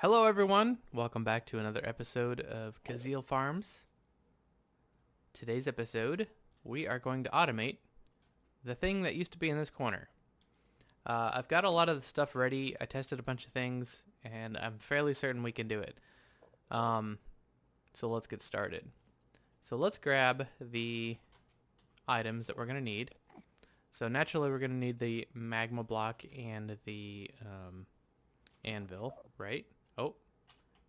Hello everyone, welcome back to another episode of Kuzil Farms. Today's episode, we are going to automate the thing that used to be in this corner. I've got a lot of the stuff ready, I tested a bunch of things, and I'm fairly certain we can do it. So let's get started. So let's grab the items that we're going to need. So naturally we're going to need the magma block and the anvil, right? Oh,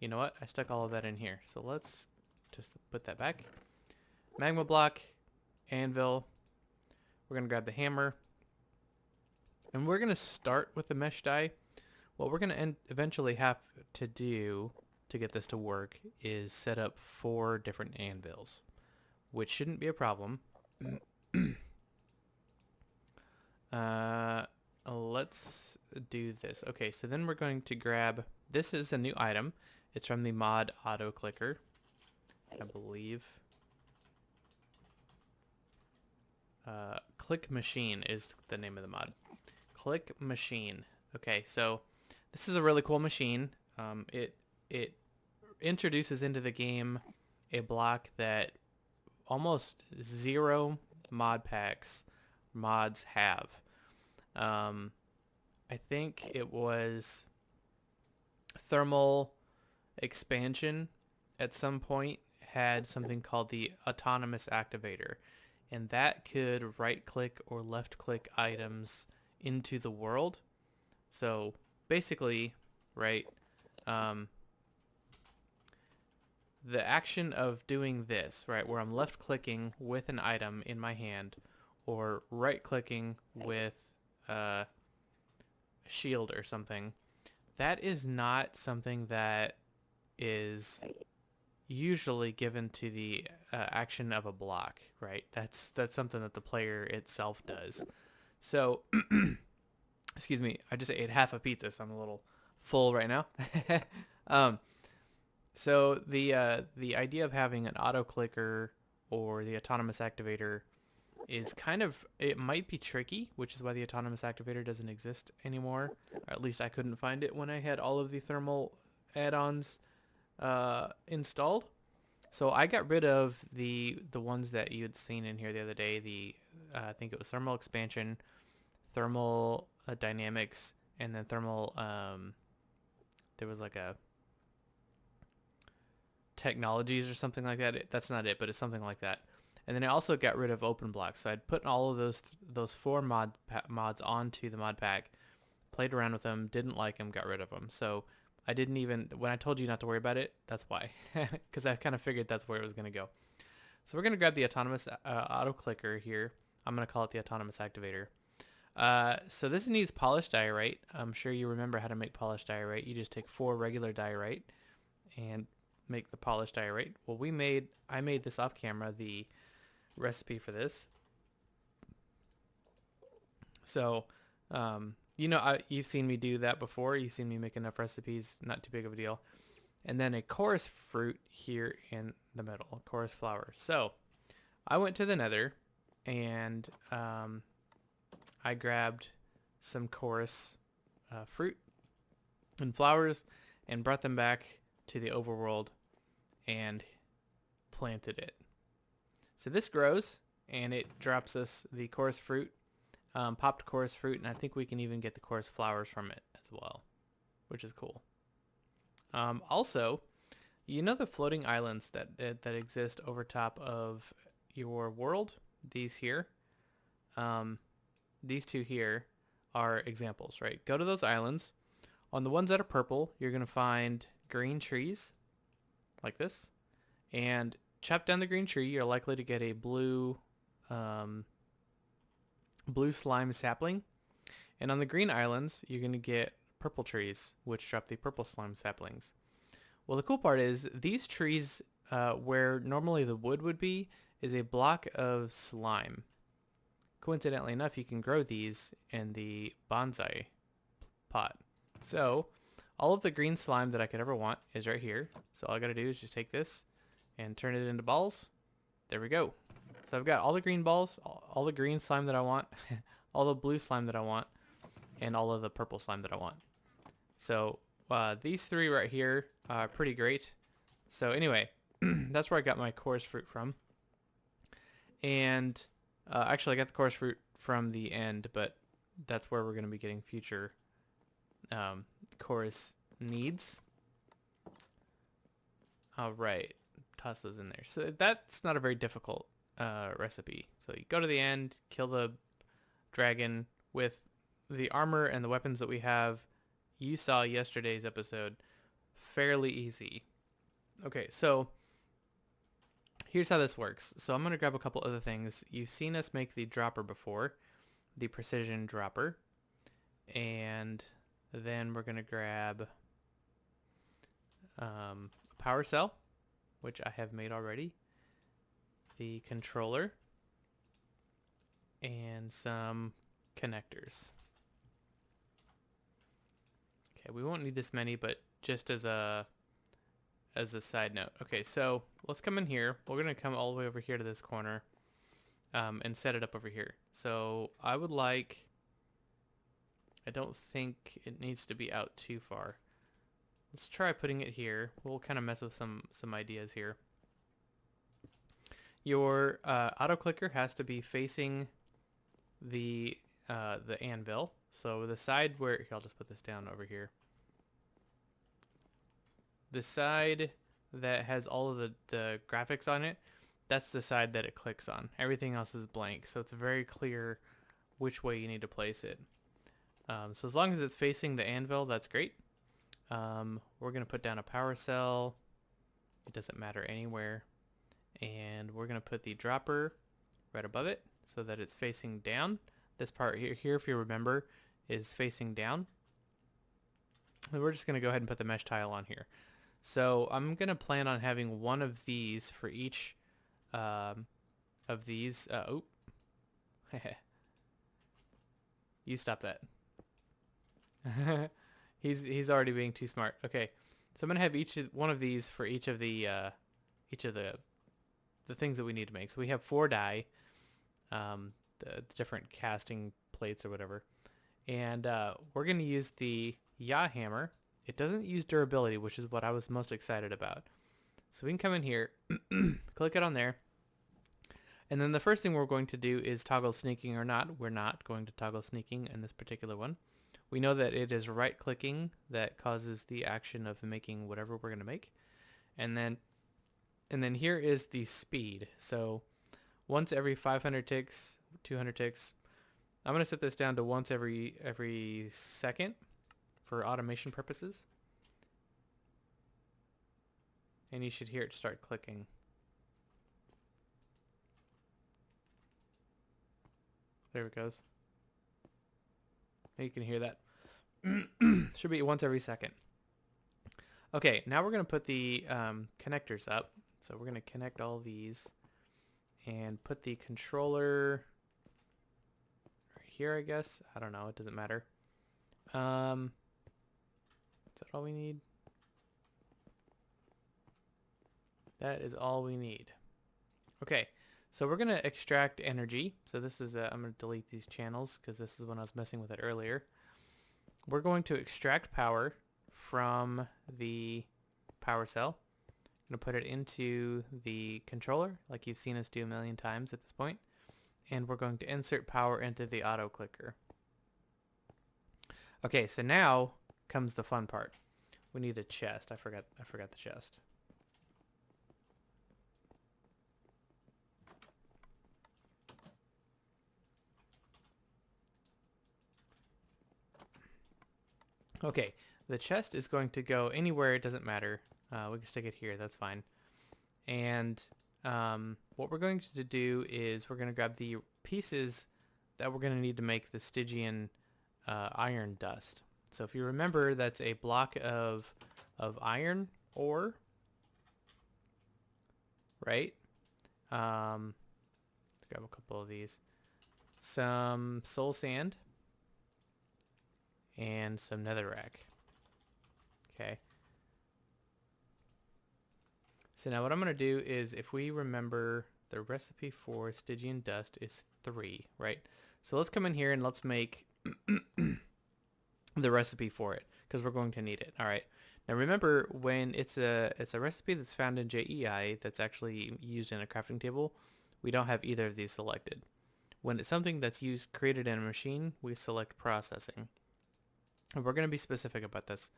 you know what? I stuck all of that in here. So let's just put that back. Magma block, anvil. We're going to grab the hammer. And we're going to start with the mesh die. What we're going to eventually have to do to get this to work is set up 4 different anvils, which shouldn't be a problem. Let's do this. Okay, so then we're going to grab, this is a new item. It's from the mod auto clicker, I believe. Click machine is the name of the mod. Click machine. Okay, so this is a really cool machine. It introduces into the game a block that almost 0 mods have. I think it was thermal expansion at some point had something called the autonomous activator, and that could right click or left click items into the world. So basically, right, the action of doing this, right, where I'm left clicking with an item in my hand or right clicking with a shield or something, that is not something that is usually given to the action of a block, right? That's something that the player itself does. So, excuse me, I just ate half a pizza, so I'm a little full right now. So the idea of having an auto clicker or the autonomous activator is kind of, it might be tricky, which is why the autonomous activator doesn't exist anymore. Or at least I couldn't find it when I had all of the thermal add-ons installed. So I got rid of the ones that you had seen in here the other day. The I think it was thermal expansion, thermal dynamics, and then thermal there was like a technologies or something like that. That's not it, but it's something like that. And then I also got rid of open blocks. So I'd put all of those 4 mods onto the mod pack, played around with them, didn't like them, got rid of them. So I didn't even, when I told you not to worry about it, that's why. Because I kind of figured that's where it was going to go. So we're going to grab the autonomous auto clicker here. I'm going to call it the autonomous activator. So this needs polished diorite. I'm sure you remember how to make polished diorite. You just take 4 regular diorite and make the polished diorite. Well, I made this off camera, the recipe for this. So, you've seen me do that before. You've seen me make enough recipes, not too big of a deal. And then a chorus fruit here in the middle, chorus flower. So, I went to the nether and I grabbed some chorus fruit and flowers and brought them back to the overworld and planted it. So this grows and it drops us the chorus fruit, popped chorus fruit, and I think we can even get the chorus flowers from it as well, which is cool. Also, you know the floating islands that exist over top of your world? These here, these 2 here are examples, right? Go to those islands. On the ones that are purple, you're going to find green trees like this, and chop down the green tree, you're likely to get a blue slime sapling. And on the green islands, you're going to get purple trees, which drop the purple slime saplings. Well, the cool part is these trees, where normally the wood would be, is a block of slime. Coincidentally enough, you can grow these in the bonsai pot. So all of the green slime that I could ever want is right here. So all I got to do is just take this and turn it into balls. There we go. So I've got all the green balls, all the green slime that I want, all the blue slime that I want, and all of the purple slime that I want. So these three right here are pretty great. So anyway, that's where I got my chorus fruit from. And actually I got the chorus fruit from the end, but that's where we're going to be getting future chorus needs. All right, toss those in there. So that's not a very difficult recipe. So you go to the end, kill the dragon with the armor and the weapons that we have. You saw yesterday's episode. Fairly easy. Okay, so here's how this works. So I'm going to grab a couple other things. You've seen us make the dropper before, the precision dropper. And then we're going to grab a power cell, which I have made already, the controller, and some connectors. Okay, we won't need this many, but just as a side note. Okay, so let's come in here. We're going to come all the way over here to this corner and set it up over here. So I would like, I don't think it needs to be out too far. Let's try putting it here. We'll kind of mess with some ideas here. Your auto clicker has to be facing the anvil. So the side where, here, I'll just put this down over here. The side that has all of the graphics on it, that's the side that it clicks on. Everything else is blank, so it's very clear which way you need to place it. So as long as it's facing the anvil, that's great. We're going to put down a power cell. It doesn't matter anywhere. And we're going to put the dropper right above it so that it's facing down. This part here, if you remember, is facing down. And we're just going to go ahead and put the mesh tile on here. So I'm going to plan on having one of these for each of these. Oh, you stop that. He's already being too smart. Okay, so I'm gonna have one of these for each of the things that we need to make. So we have 4 die, the different casting plates or whatever, and we're gonna use the yaw hammer. It doesn't use durability, which is what I was most excited about. So we can come in here, click it on there, and then the first thing we're going to do is toggle sneaking or not. We're not going to toggle sneaking in this particular one. We know that it is right-clicking that causes the action of making whatever we're going to make. And then here is the speed. So once every 500 ticks, 200 ticks, I'm going to set this down to once every second for automation purposes. And you should hear it start clicking. There it goes. You can hear that. Should be once every second. Okay, now we're going to put the connectors up. So we're going to connect all these and put the controller right here, I guess. I don't know. It doesn't matter. Is that all we need? That is all we need. Okay, so we're going to extract energy. So this is, I'm going to delete these channels because this is when I was messing with it earlier. We're going to extract power from the power cell. I'm going to put it into the controller like you've seen us do a million times at this point. And we're going to insert power into the auto clicker. Okay, so now comes the fun part. We need a chest. I forgot the chest. Okay, the chest is going to go anywhere, it doesn't matter. We can stick it here, that's fine. And what we're going to do is we're going to grab the pieces that we're going to need to make the Stygian iron dust. So if you remember, that's a block of iron ore, right? Let's grab a couple of these. Some soul sand. And some netherrack. Okay. So now what I'm going to do is, if we remember, the recipe for Stygian dust is 3, right? So let's come in here and let's make the recipe for it. because we're going to need it. All right. Now remember, when it's a recipe that's found in JEI that's actually used in a crafting table, we don't have either of these selected. When it's something that's created in a machine, we select processing. And we're going to be specific about this.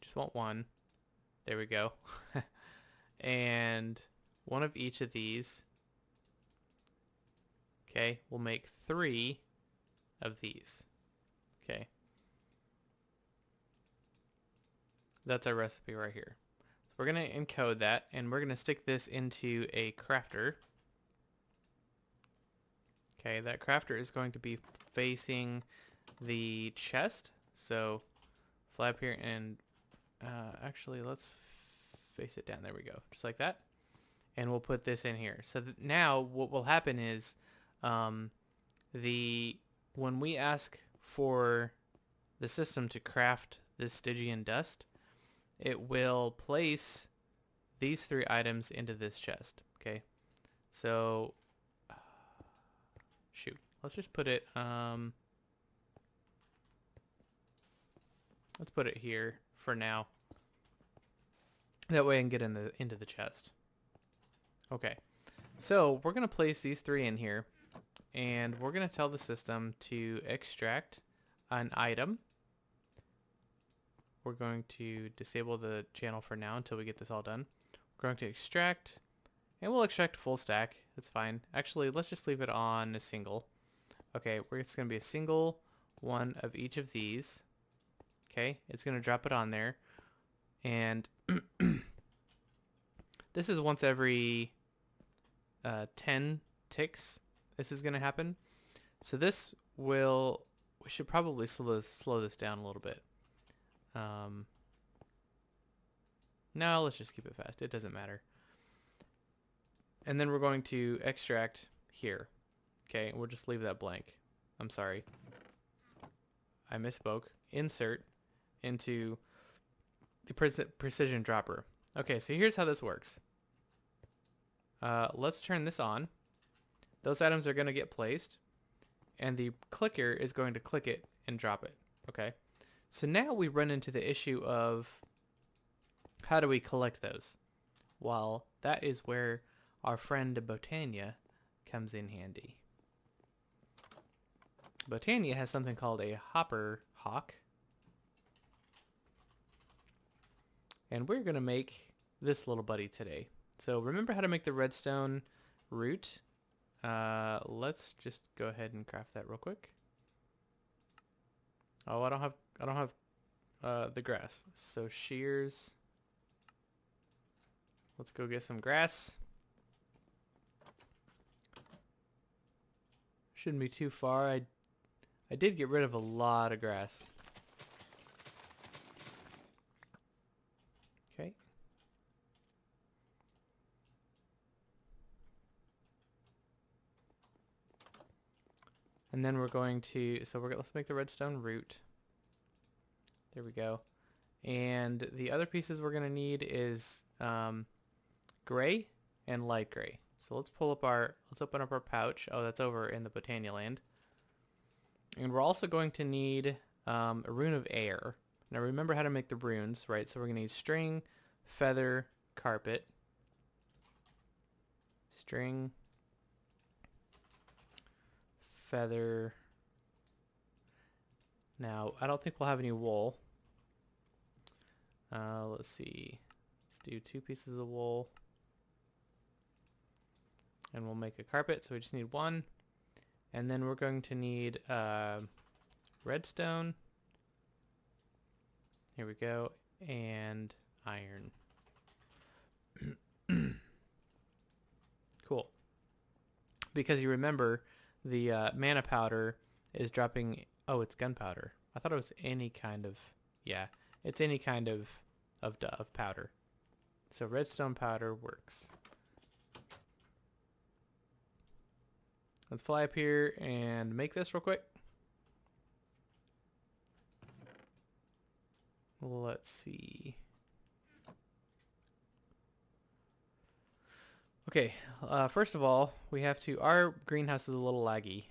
Just want one. There we go. And one of each of these. Okay, we'll make 3 of these. Okay. That's our recipe right here. So we're going to encode that, and we're going to stick this into a crafter. Okay, that crafter is going to be facing the chest. So fly up here and actually let's face it down. There we go. Just like that. And we'll put this in here. So now what will happen is when we ask for the system to craft this Stygian dust, it will place these 3 items into this chest. Okay, so shoot, let's just put it let's put it here for now. That way I can get into the chest. Okay, so we're gonna place these 3 in here, and we're gonna tell the system to extract an item. We're going to disable the channel for now until we get this all done. We're going to extract, and we'll extract full stack. That's fine. Actually, let's just leave it on a single. Okay, it's going to be a single one of each of these. Okay, it's going to drop it on there. And this is once every 10 ticks. This is going to happen. So we should probably slow this down a little bit. No, let's just keep it fast. It doesn't matter. And then we're going to extract here. Okay, we'll just leave that blank. I'm sorry. I misspoke. Insert into the precision dropper. Okay, so here's how this works. Let's turn this on. Those items are going to get placed, and the clicker is going to click it and drop it. Okay, so now we run into the issue of how do we collect those? Well, that is where our friend Botania comes in handy. Botania has something called a hopper hawk, and we're going to make this little buddy today. So remember how to make the redstone root? Let's just go ahead and craft that real quick. Oh, I don't have the grass. So shears. Let's go get some grass. Shouldn't be too far. I did get rid of a lot of grass. Okay. And then we're going to, let's make the redstone root. There we go. And the other pieces we're going to need is gray and light gray. So let's open up our pouch. Oh, that's over in the Botania land. And we're also going to need a rune of air. Now remember how to make the runes, right? So we're going to need string, feather, carpet. String, feather. Now, I don't think we'll have any wool. Let's see. Let's do 2 pieces of wool. And we'll make a carpet, so we just need 1. And then we're going to need redstone. Here we go. And iron. Cool. Because you remember, the mana powder is dropping... Oh, it's gunpowder. I thought it was any kind of... Yeah, it's any kind of powder. So redstone powder works. Let's fly up here and make this real quick. Let's see. Okay, first of all, we have to... Our greenhouse is a little laggy.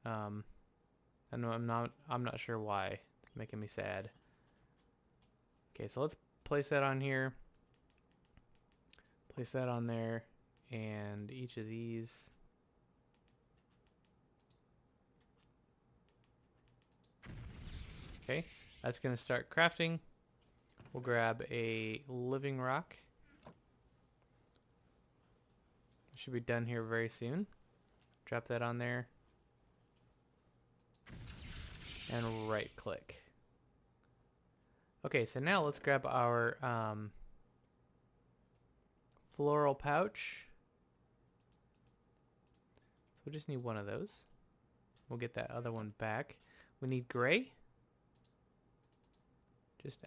I know I'm not sure why. It's making me sad. Okay, so let's place that on here. Place that on there, and each of these. Okay, that's gonna start crafting. We'll grab a living rock. Should be done here very soon. Drop that on there. And right click. Okay, so now let's grab our floral pouch. So we just need one of those. We'll get that other one back. We need gray. Just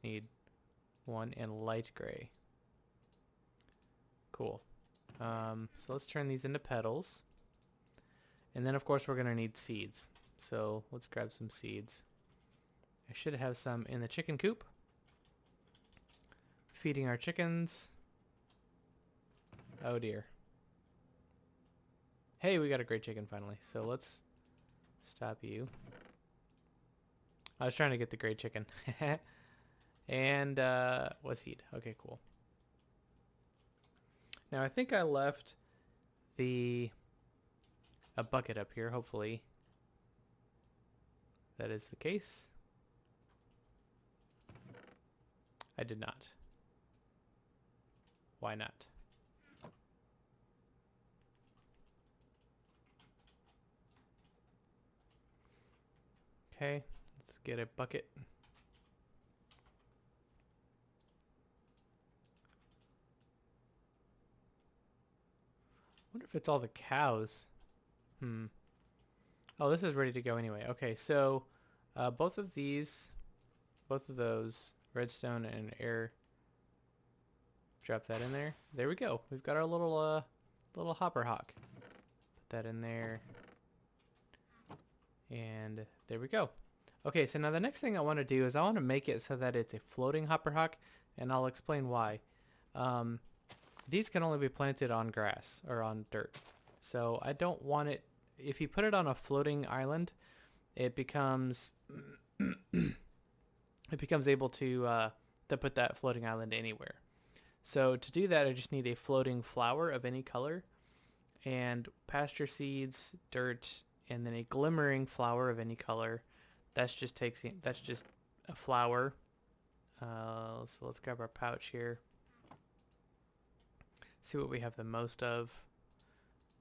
need one and light gray. Cool. So let's turn these into petals. And then of course we're gonna need seeds. So let's grab some seeds. I should have some in the chicken coop. Feeding our chickens. Oh dear. Hey, we got a great chicken finally. So let's stop you. I was trying to get the great chicken. And what seed? Okay, cool. Now I think I left a bucket up here, hopefully that is the case. I did not. Why not? Okay, let's get a bucket. I wonder if it's all the cows. Oh, this is ready to go anyway. Okay, so both of those, redstone and air, drop that in there. There we go. We've got our little hopper hawk. Put that in there. And there we go. Okay, so now the next thing I want to do is I want to make it so that it's a floating hopper hawk, and I'll explain why. These can only be planted on grass or on dirt. So I don't want it, if you put it on a floating island, it becomes able to put that floating island anywhere. So to do that, I just need a floating flower of any color, and pasture seeds, dirt, and then a glimmering flower of any color. That's just a flower. So let's grab our pouch here. See what we have the most of.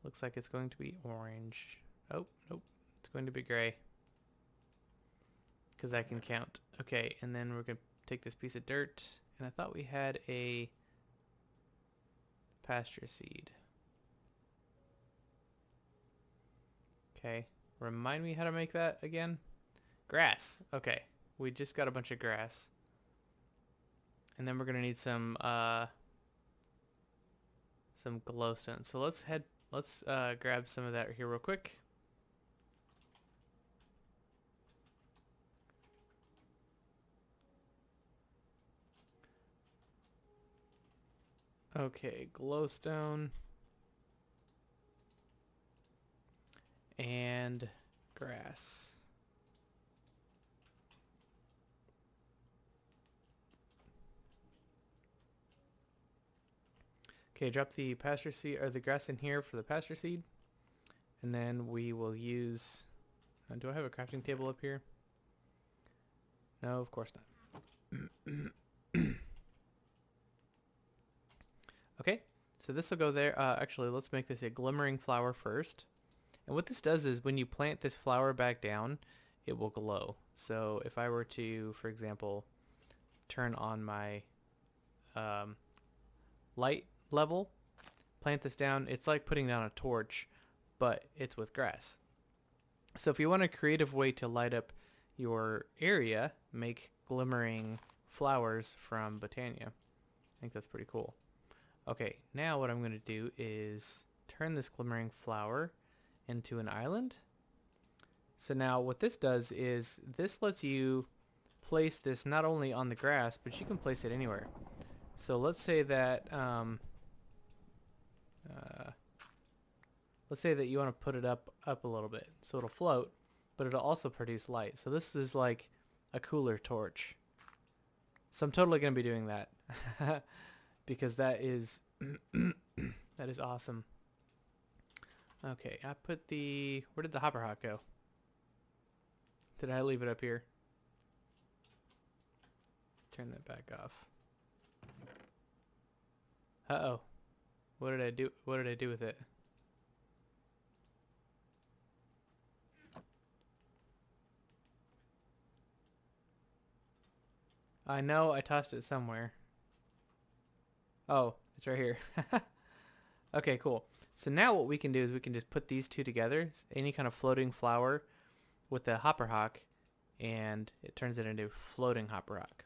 Looks like it's going to be orange. Oh, nope. It's going to be gray. Because I can count. Okay, and then we're going to take this piece of dirt. And I thought we had a pasture seed. Okay. Remind me how to make that again? Grass. Okay. We just got a bunch of grass. And then we're going to need some glowstone. So let's grab some of that here real quick. Okay, glowstone and grass. Okay, drop the pasture seed or the grass in here for the pasture seed, and then we will use. Do I have a crafting table up here? No, of course not. Okay, so this will go there. Actually, let's make this a glimmering flower first. And what this does is when you plant this flower back down, it will glow. So if I were to, for example, turn on my light level, plant this down, it's like putting down a torch, but it's with grass. So if you want a creative way to light up your area, make glimmering flowers from Botania. I think that's pretty cool. Okay, now what I'm going to do is turn this glimmering flower into an island. So now what this does is this lets you place this not only on the grass, but you can place it anywhere. So let's say that let's say that you want to put it up a little bit so it'll float, but it'll also produce light. So this is like a cooler torch. So I'm totally going to be doing that because that is that is awesome. Okay, I put the, where did the hopper hawk go? Did I leave it up here? Turn that back off. Uh-oh. What did I do? What did I do with it? I know I tossed it somewhere. Oh, it's right here. Okay, cool. So now what we can do is we can just put these two together, any kind of floating flower with the hopper hawk, and it turns it into floating hopper hawk.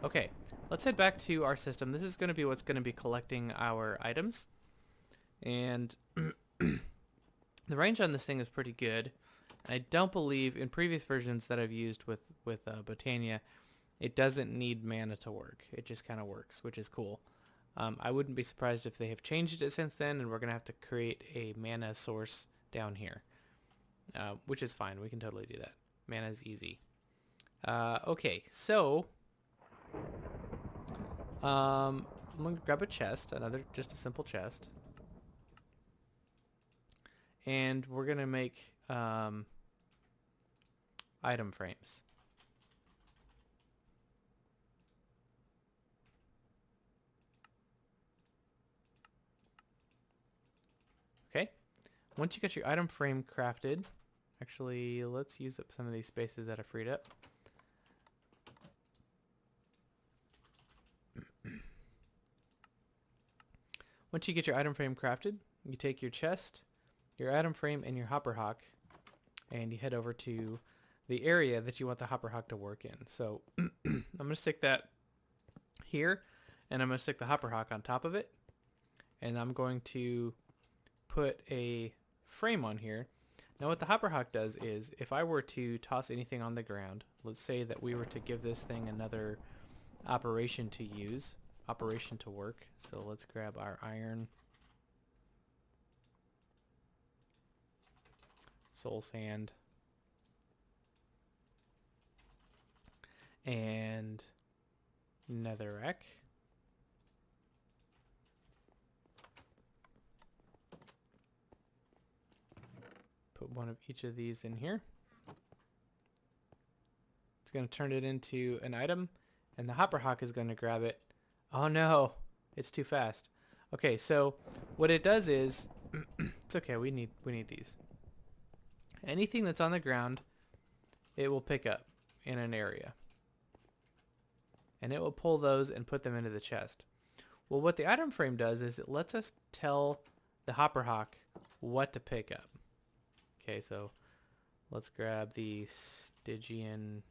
Okay, let's head back to our system. This is going to be what's going to be collecting our items. And the range on this thing is pretty good. I don't believe in previous versions that I've used with Botania, it doesn't need mana to work. It just kind of works, which is cool. I wouldn't be surprised if they have changed it since then, and we're going to have to create a mana source down here, which is fine. We can totally do that. Mana is easy. Okay, so I'm going to grab a chest, just a simple chest. And we're going to make item frames. Okay, once you get your item frame crafted, actually let's use up some of these spaces that are freed up. Once you get your item frame crafted, you take your chest, your item frame, and your hopper hawk, and you head over to the area that you want the hopper hawk to work in. So I'm going to stick that here, and I'm going to stick the hopper hawk on top of it, and I'm going to put a frame on here. Now what the hopper hawk does is, if I were to toss anything on the ground, let's say that we were to give this thing another operation to use, operation to work. So let's grab our iron, soul sand, and netherrack. Put one of each of these in here. It's going to turn it into an item, and the hopper hawk is going to grab it. Oh no, it's too fast. Okay, so what it does is, it's okay, we need these. Anything that's on the ground, it will pick up in an area. And it will pull those and put them into the chest. Well, what the item frame does is it lets us tell the hopper hawk what to pick up. Okay, so let's grab the Stygian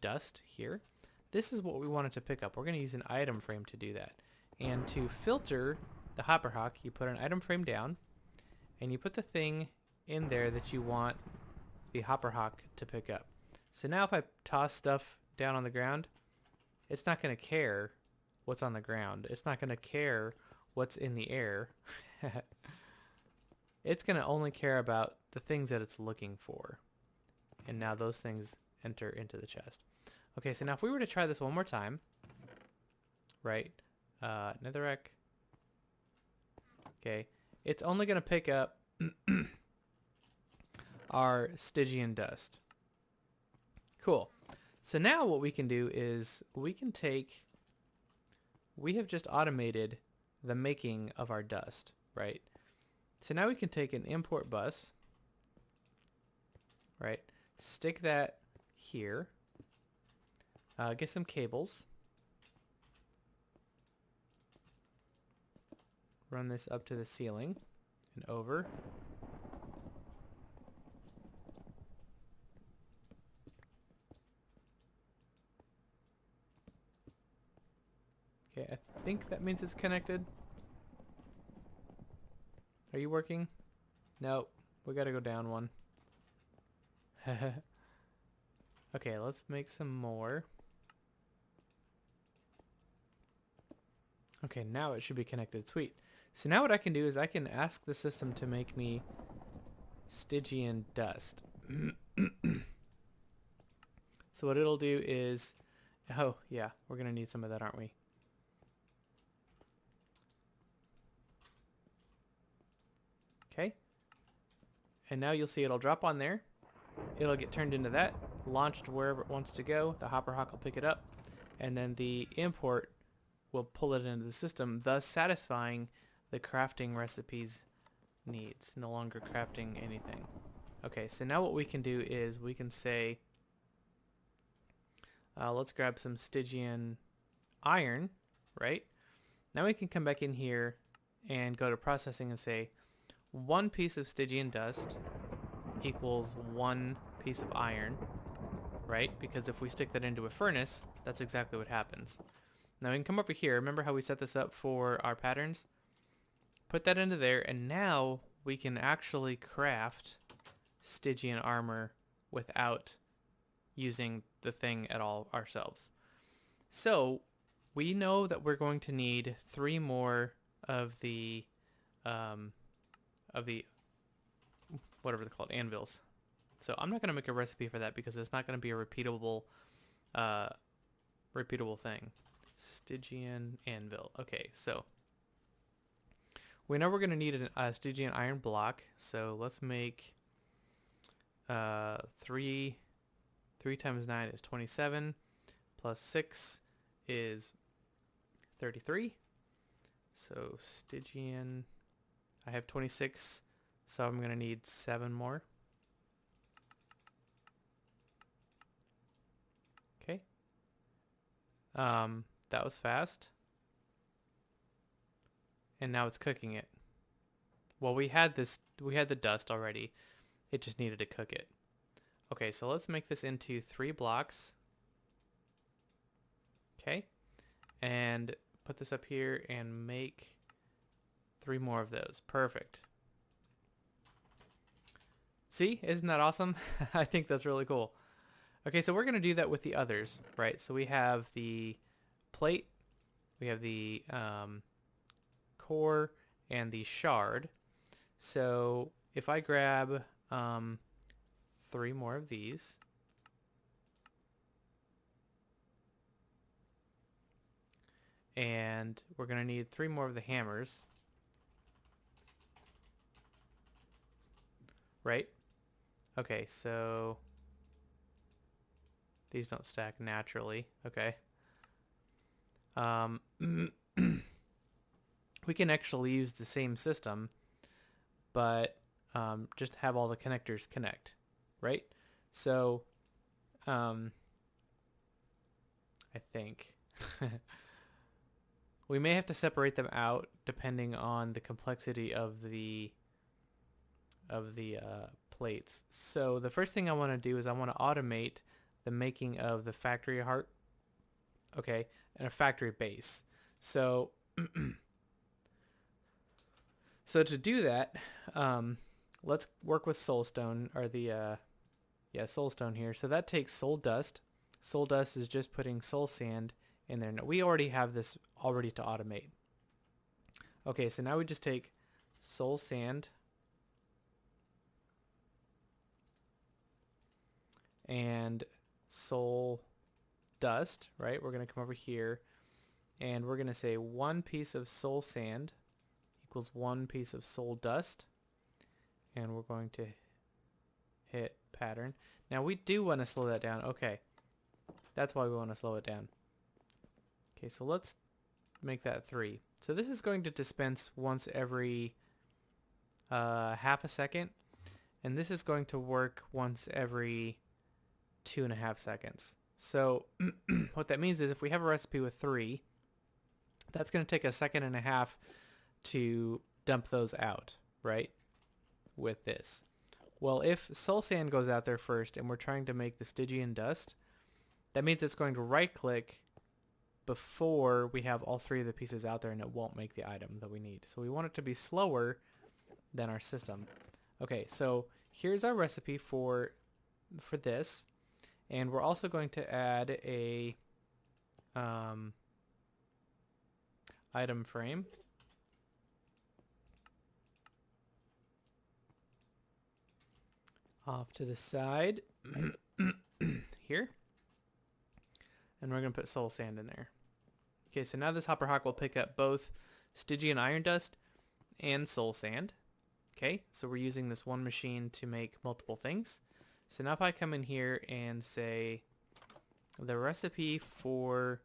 dust here. This is what we wanted to pick up. We're going to use an item frame to do that. And to filter the hopper hawk, you put an item frame down, and you put the thing in there that you want the hopper hawk to pick up. So now if I toss stuff down on the ground, it's not going to care what's on the ground. It's not going to care what's in the air. It's going to only care about the things that it's looking for. And now those things enter into the chest. Okay, so now if we were to try this one more time, right, netherrack, okay, it's only going to pick up our Stygian dust. Cool. So now what we can do is we have just automated the making of our dust, right? So now we can take an import bus, right, stick that here, get some cables, run this up to the ceiling and over. Okay, I think that means it's connected. Are you working? Nope. We gotta go down one. Okay, let's make some more. Okay, now it should be connected. Sweet. So now what I can do is I can ask the system to make me Stygian dust. So what it'll do is, oh yeah, we're gonna need some of that, aren't we? Okay. And now you'll see it'll drop on there. It'll get turned into that, launched wherever it wants to go. The hopper hawk will pick it up, and then the import will pull it into the system, thus satisfying the crafting recipes needs, no longer crafting anything. Okay, so now what we can do is we can say, let's grab some Stygian iron, right? Now we can come back in here and go to processing and say 1 piece of Stygian dust equals 1 piece of iron, right? Because if we stick that into a furnace, that's exactly what happens. Now we can come over here. Remember how we set this up for our patterns? Put that into there, and now we can actually craft Stygian armor without using the thing at all ourselves. So we know that we're going to need 3 more of the whatever they're called, anvils. So I'm not going to make a recipe for that because it's not going to be a repeatable thing. Stygian Anvil. Okay, so we know we're going to need a Stygian iron block. So let's make 3 times 9 is 27, plus 6 is 33. So Stygian, I have 26, so I'm going to need 7 more. Okay. That was fast. And now it's cooking it. Well, we had the dust already. It just needed to cook it. Okay, so let's make this into 3 blocks. Okay. And put this up here and make 3 more of those. Perfect. See? Isn't that awesome? I think that's really cool. Okay, so we're going to do that with the others, right? So we have the plate, we have the core, and the shard. So if I grab 3 more of these, and we're going to need 3 more of the hammers, right? Okay, so these don't stack naturally. Okay. We can actually use the same system, but just have all the connectors connect, right? So I think we may have to separate them out depending on the complexity of the plates. So the first thing I want to do is I want to automate the making of the factory heart, okay, and a factory base. So so to do that, let's work with soulstone, or the soulstone here. So that takes soul dust. Soul dust is just putting soul sand in there. Now, we already have this already to automate. Okay, so now we just take soul sand and soul dust, right? We're going to come over here and we're going to say 1 piece of soul sand equals 1 piece of soul dust, and we're going to hit pattern. Now we do want to slow that down. Okay, that's why we want to slow it down. Okay, so let's make that 3. So this is going to dispense once every half a second, and this is going to work once every 2.5 seconds. So what that means is if we have a recipe with 3, that's going to take 1.5 seconds to dump those out, right? With this. Well, if soul sand goes out there first and we're trying to make the Stygian dust, that means it's going to right click before we have all 3 of the pieces out there, and it won't make the item that we need. So we want it to be slower than our system. Okay, so here's our recipe for this, and we're also going to add a item frame. off to the side here. And we're going to put soul sand in there. Okay, so now this hopper hawk will pick up both Stygian iron dust and soul sand. Okay, so we're using this one machine to make multiple things. So now if I come in here and say the recipe for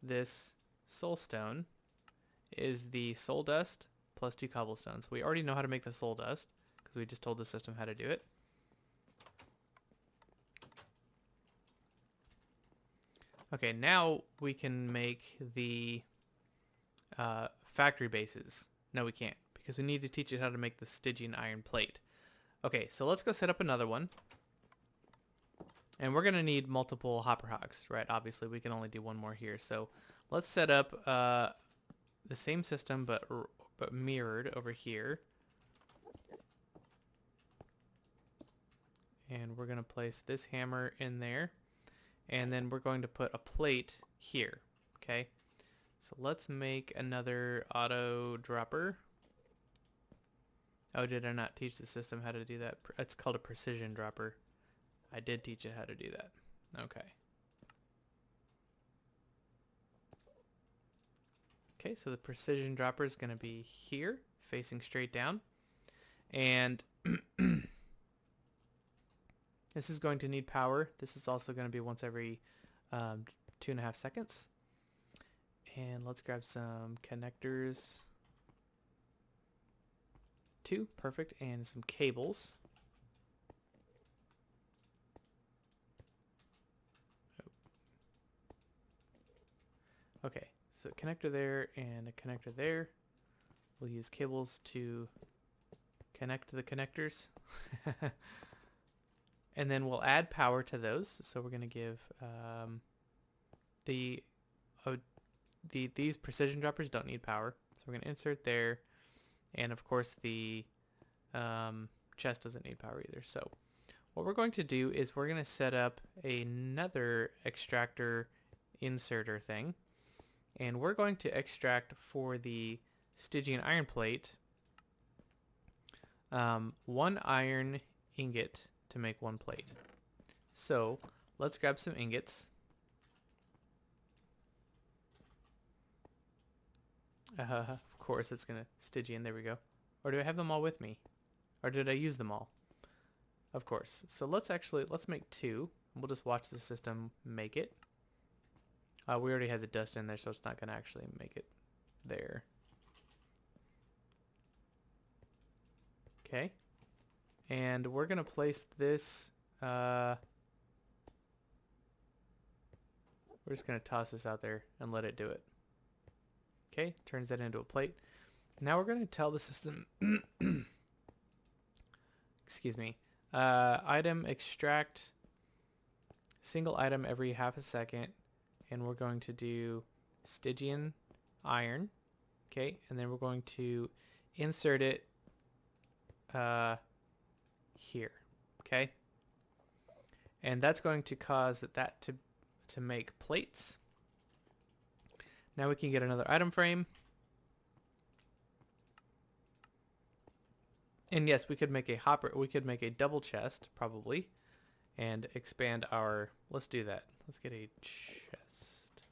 this soul stone is the soul dust plus 2 cobblestones. We already know how to make the soul dust because we just told the system how to do it. Okay, now we can make the factory bases. No, we can't, because we need to teach it how to make the Stygian iron plate. Okay, so let's go set up another one. And we're going to need multiple hopper hawks, right? Obviously, we can only do one more here. So let's set up the same system, but mirrored over here. And we're going to place this hammer in there. And then we're going to put a plate here, okay? So let's make another auto dropper. Oh, did I not teach the system how to do that? It's called a precision dropper. I did teach it how to do that. Okay. Okay, so the precision dropper is going to be here, facing straight down. And this is going to need power. This is also going to be once every 2.5 seconds. And let's grab some connectors. 2, perfect, and some cables. Okay, so connector there and a connector there. We'll use cables to connect the connectors. And then we'll add power to those. So we're going to give these precision droppers don't need power. So we're going to insert there. And of course the chest doesn't need power either. So what we're going to do is we're going to set up another extractor inserter thing. And we're going to extract for the Stygian iron plate 1 iron ingot to make 1 plate. So let's grab some ingots. Of course it's gonna Stygian, there we go. Or do I have them all with me? Or did I use them all? Of course. So let's make 2. We'll just watch the system make it. We already had the dust in there, so it's not gonna actually make it there. Okay. And we're going to place this, we're just going to toss this out there and let it do it. Okay, turns that into a plate. Now we're going to tell the system, excuse me, item extract single item every half a second, and we're going to do Stygian iron, okay, and then we're going to insert it here, okay, and that's going to cause that to make plates. Now we can get another item frame, and yes, we could make a hopper. We could make a double chest probably, and expand our. Let's do that. Let's get a chest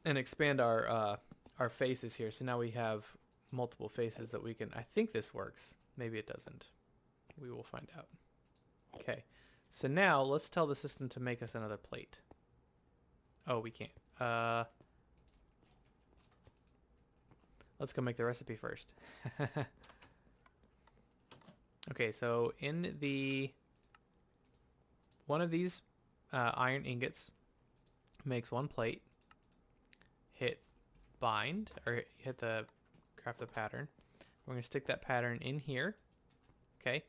and expand our faces here. So now we have multiple faces that we can. I think this works. Maybe it doesn't. We will find out. Okay. So now let's tell the system to make us another plate. Oh, we can't. Let's go make the recipe first. Okay, so in the one of these iron ingots makes 1 plate. Hit bind, or hit the craft the pattern. We're going to stick that pattern in here. Okay.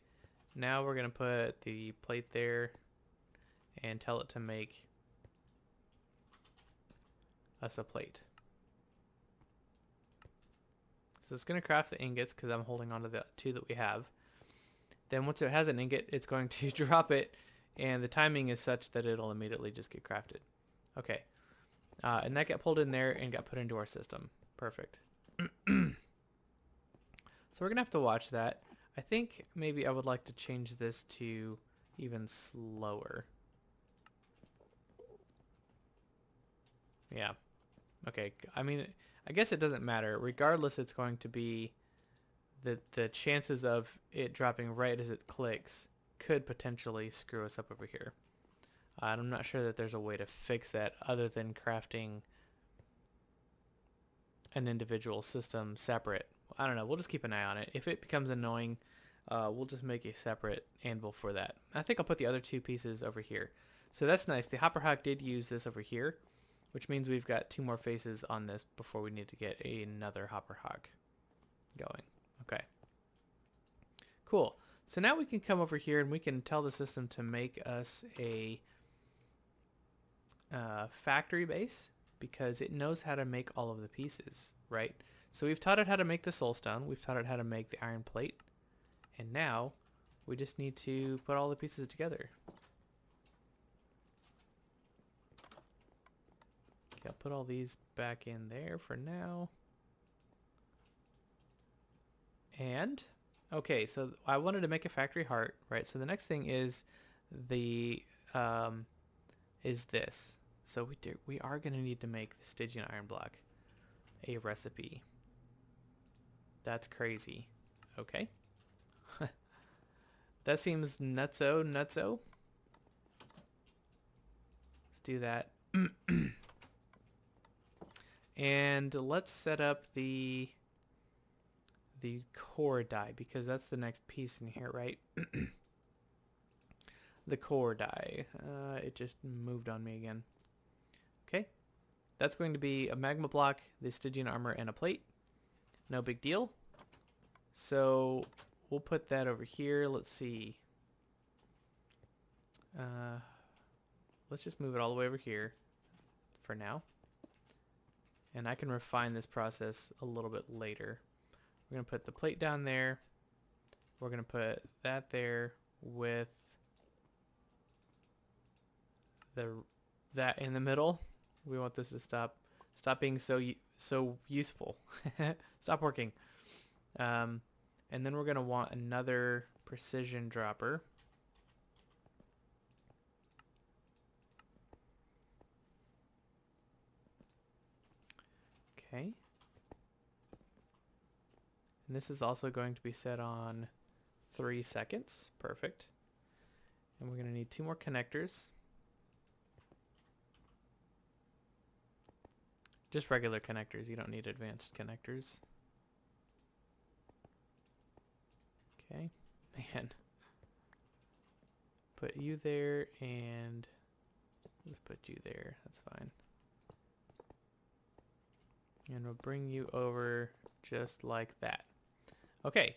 Now we're going to put the plate there and tell it to make us a plate. So it's going to craft the ingots because I'm holding on to the 2 that we have. Then once it has an ingot, it's going to drop it, and the timing is such that it'll immediately just get crafted. Okay. And that got pulled in there and got put into our system. Perfect. we're going to have to watch that. I think maybe I would like to change this to even slower. Yeah. Okay. I mean, I guess it doesn't matter. Regardless, it's going to be the chances of it dropping right as it clicks could potentially screw us up over here. And I'm not sure that there's a way to fix that other than crafting an individual system separate. I don't know. We'll just keep an eye on it. If it becomes annoying, we'll just make a separate anvil for that. I think I'll put the other two pieces over here. So that's nice. The Hopper Hawk did use this over here, which means we've got 2 more faces on this before we need to get another Hopper Hawk going. Okay. Cool. So now we can come over here and we can tell the system to make us a factory base, because it knows how to make all of the pieces, right? So we've taught it how to make the soul stone, we've taught it how to make the iron plate, and now we just need to put all the pieces together. Okay, I'll put all these back in there for now. And okay, so I wanted to make a factory heart, right? So the next thing is the this. So we are going to need to make the Stygian iron block a recipe. That's crazy. Okay. That seems nutso. Let's do that. And let's set up the core die, because that's the next piece in here, right? The core die. It just moved on me again. Okay. That's going to be a magma block, the Stygian armor, and a plate. No big deal. So we'll put that over here. Let's see. Let's just move it all the way over here for now. And I can refine this process a little bit later. We're going to put the plate down there. We're going to put that there with that in the middle. We want this to stop being so useful. Stop working. And then we're going to want another precision dropper. Okay. And this is also going to be set on 3 seconds. Perfect. And we're going to need 2 more connectors. Just regular connectors. You don't need advanced connectors. Okay. Man. Put you there, and let's put you there. That's fine. And we'll bring you over just like that. Okay.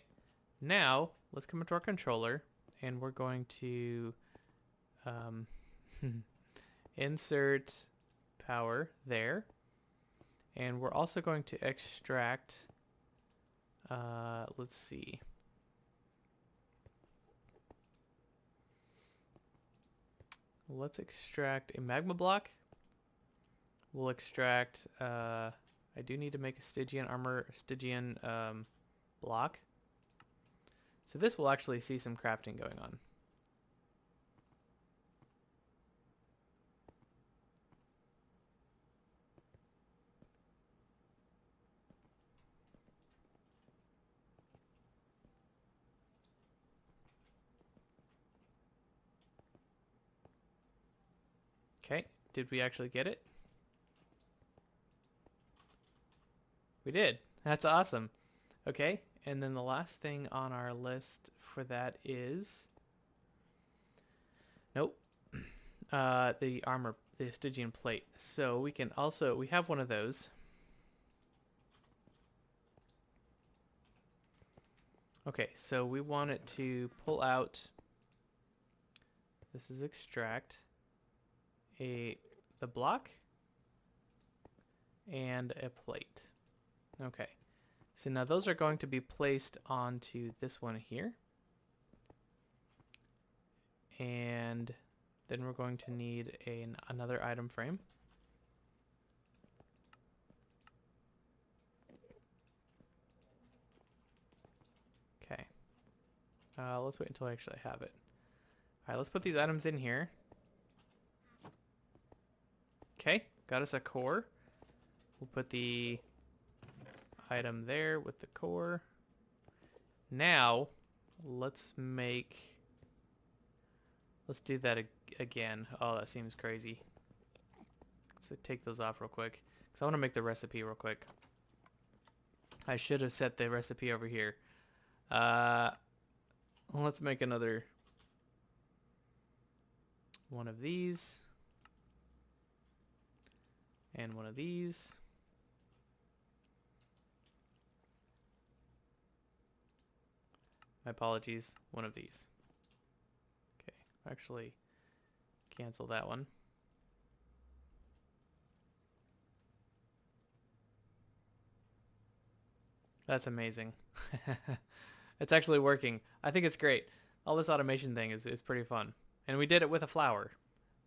Now, let's come into our controller, and we're going to insert power there. And we're also going to extract, let's see. Let's extract a magma block. We'll extract, I do need to make a Stygian armor, Stygian block. So this will actually see some crafting going on. Okay, did we actually get it? We did. That's awesome. Okay, and then the last thing on our list for that is... Nope. The armor, the Stygian plate. So we can also, we have one of those. Okay, so we want it to pull out, this is extract, the block and a plate. Okay, so now those are going to be placed onto this one here. And then we're going to need another item frame. Let's wait until I actually have it. All right, let's put these items in here. Okay, got us a core. We'll put the item there with the core. Now, let's do that again. Oh, that seems crazy. Let's take those off real quick, because I want to make the recipe real quick. I should have set the recipe over here. Let's make another one of these. And one of these. My apologies, one of these. Okay, actually cancel that one. That's amazing. It's actually working. I think it's great. All this automation thing is pretty fun. And we did it with a flower.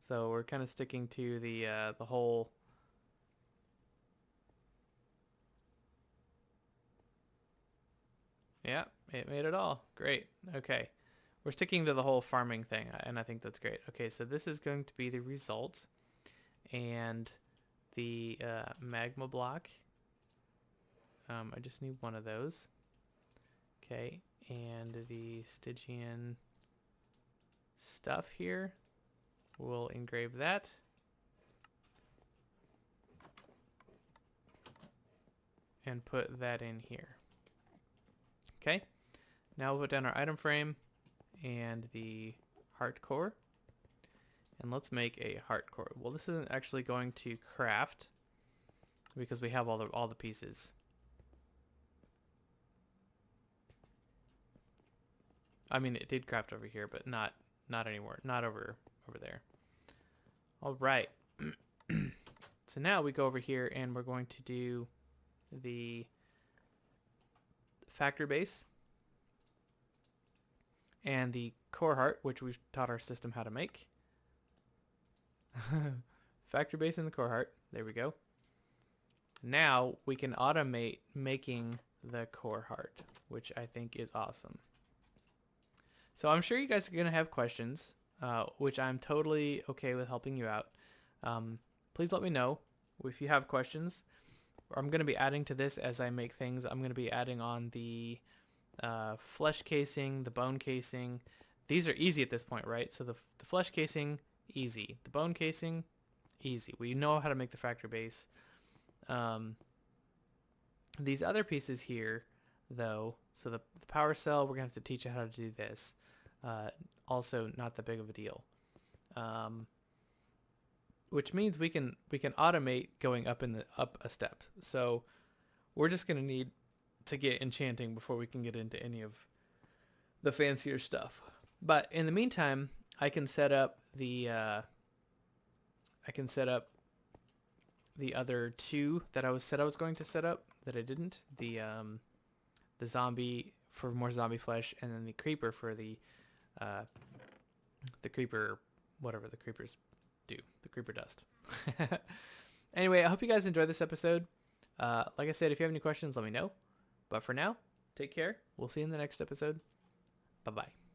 So we're kind of sticking to the whole... Yeah, it made it all. Great. Okay. We're sticking to the whole farming thing, and I think that's great. Okay, so this is going to be the result. And the magma block. I just need one of those. Okay, and the Stygian stuff here. We'll engrave that. And put that in here. Okay, now we'll put down our item frame and the heart core. And let's make a heart core. Well, this isn't actually going to craft because we have all the pieces. I mean, it did craft over here, but not anymore. Not over there. All right. So now we go over here and we're going to do the factory base and the core heart, which we've taught our system how to make. Factory base and the core heart. There we go. Now we can automate making the core heart, which I think is awesome. So I'm sure you guys are going to have questions, which I'm totally okay with helping you out. Please let me know if you have questions. I'm going to be adding to this as I make things. I'm going to be adding on the flesh casing, the bone casing. These are easy at this point, right? So the flesh casing, easy. The bone casing, easy. We know how to make the factory base. These other pieces here, though, so the power cell, we're going to have to teach you how to do this. Also, not that big of a deal. Which means we can automate going up a step. So we're just going to need to get enchanting before we can get into any of the fancier stuff. But in the meantime, I can set up the other two that I was going to set up that I didn't. The zombie for more zombie flesh, and then the creeper for the creeper, whatever the creepers do, the creeper dust. Anyway, I hope you guys enjoyed this episode. Like I said, if you have any questions, let me know. But for now, take care. We'll see you in the next episode. Bye-bye.